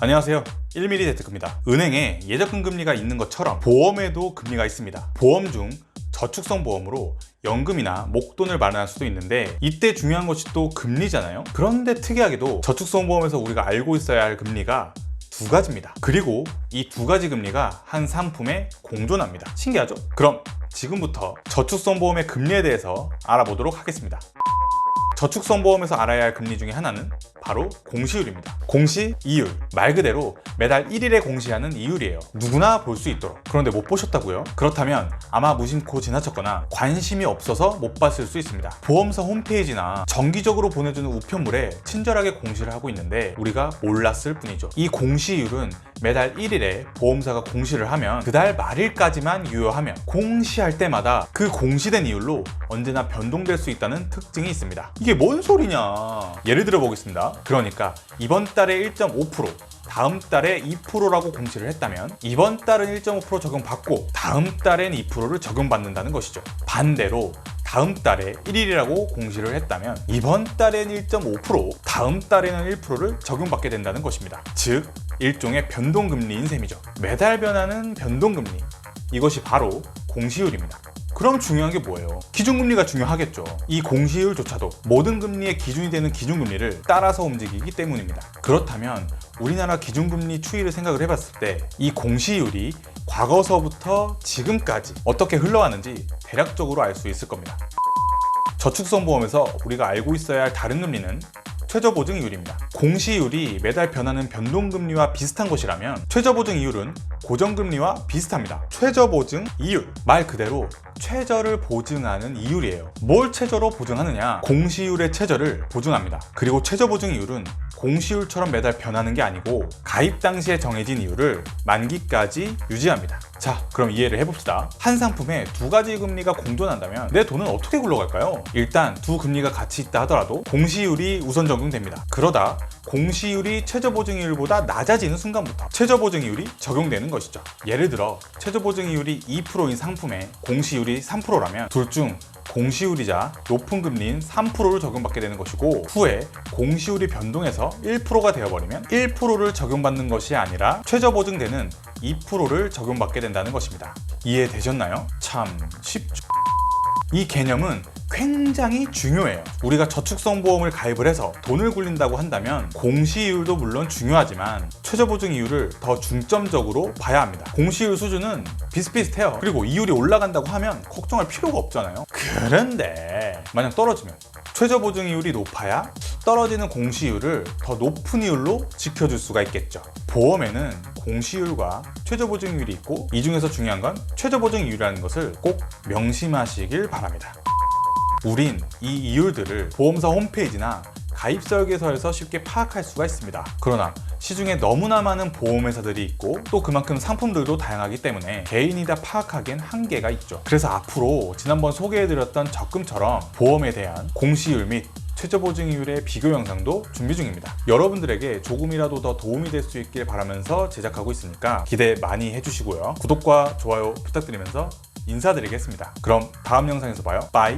안녕하세요. 1mm 재테크입니다. 은행에 예적금 금리가 있는 것처럼 보험에도 금리가 있습니다. 보험 중 저축성 보험으로 연금이나 목돈을 마련할 수도 있는데 이때 중요한 것이 또 금리잖아요. 그런데 특이하게도 저축성 보험에서 우리가 알고 있어야 할 금리가 두 가지입니다. 그리고 이 두 가지 금리가 한 상품에 공존합니다. 신기하죠? 그럼 지금부터 저축성 보험의 금리에 대해서 알아보도록 하겠습니다. 저축성 보험에서 알아야 할 금리 중에 하나는 바로 공시율입니다. 공시, 이율, 말 그대로 매달 1일에 공시하는 이율이에요. 누구나 볼 수 있도록. 그런데 못 보셨다고요? 그렇다면 아마 무심코 지나쳤거나 관심이 없어서 못 봤을 수 있습니다. 보험사 홈페이지나 정기적으로 보내주는 우편물에 친절하게 공시를 하고 있는데 우리가 몰랐을 뿐이죠. 이 공시율은 매달 1일에 보험사가 공시를 하면 그달 말일까지만 유효하며 공시할 때마다 그 공시된 이율로 언제나 변동될 수 있다는 특징이 있습니다. 이게 뭔 소리냐? 예를 들어 보겠습니다. 그러니까 이번 달에 1.5%, 다음 달에 2%라고 공시를 했다면 이번 달은 1.5% 적용받고 다음 달엔 2%를 적용받는다는 것이죠. 반대로 다음 달에 1일이라고 공시를 했다면 이번 달엔 1.5%, 다음 달에는 1%를 적용받게 된다는 것입니다. 즉 일종의 변동금리인 셈이죠. 매달 변하는 변동금리, 이것이 바로 공시율입니다. 그럼 중요한 게 뭐예요? 기준금리가 중요하겠죠. 이 공시율조차도 모든 금리의 기준이 되는 기준금리를 따라서 움직이기 때문입니다. 그렇다면 우리나라 기준금리 추이를 생각을 해봤을 때 이 공시율이 과거서부터 지금까지 어떻게 흘러가는지 대략적으로 알 수 있을 겁니다. 저축성 보험에서 우리가 알고 있어야 할 다른 금리는 최저보증이율입니다. 공시율이 매달 변하는 변동금리와 비슷한 것이라면 최저보증이율은 고정금리와 비슷합니다. 최저보증이율, 말 그대로 최저를 보증하는 이율이에요. 뭘 최저로 보증하느냐? 공시율의 최저를 보증합니다. 그리고 최저보증이율은 공시율처럼 매달 변하는 게 아니고 가입 당시에 정해진 이율을 만기까지 유지합니다. 자, 그럼 이해를 해봅시다. 한 상품에 두 가지 금리가 공존한다면 내 돈은 어떻게 굴러갈까요? 일단 두 금리가 같이 있다 하더라도 공시율이 우선 적용됩니다. 그러다 공시율이 최저보증이율보다 낮아지는 순간부터 최저보증이율이 적용되는 것이죠. 예를 들어 최저보증이율이 2%인 상품에 공시율이 3%라면 둘 중 공시율이자 높은 금리인 3%를 적용받게 되는 것이고 후에 공시율이 변동해서 1%가 되어버리면 1%를 적용받는 것이 아니라 최저보증되는 2%를 적용받게 된다는 것입니다. 이해되셨나요? 참 쉽죠. 이 개념은 굉장히 중요해요. 우리가 저축성 보험을 가입을 해서 돈을 굴린다고 한다면 공시이율도 물론 중요하지만 최저보증이율을 더 중점적으로 봐야 합니다. 공시이율 수준은 비슷비슷해요. 그리고 이율이 올라간다고 하면 걱정할 필요가 없잖아요. 그런데 만약 떨어지면 최저보증이율이 높아야 떨어지는 공시이율을 더 높은 이율로 지켜줄 수가 있겠죠. 보험에는 공시이율과 최저보증이율이 있고 이 중에서 중요한 건 최저보증이율이라는 것을 꼭 명심하시길 바랍니다. 우린 이 이율들을 보험사 홈페이지나 가입 설계서에서 쉽게 파악할 수가 있습니다. 그러나 시중에 너무나 많은 보험회사들이 있고 또 그만큼 상품들도 다양하기 때문에 개인이 다 파악하기엔 한계가 있죠. 그래서 앞으로 지난번 소개해드렸던 적금처럼 보험에 대한 공시율 및 최저보증이율의 비교 영상도 준비 중입니다. 여러분들에게 조금이라도 더 도움이 될 수 있길 바라면서 제작하고 있으니까 기대 많이 해주시고요. 구독과 좋아요 부탁드리면서 인사드리겠습니다. 그럼 다음 영상에서 봐요. 빠이.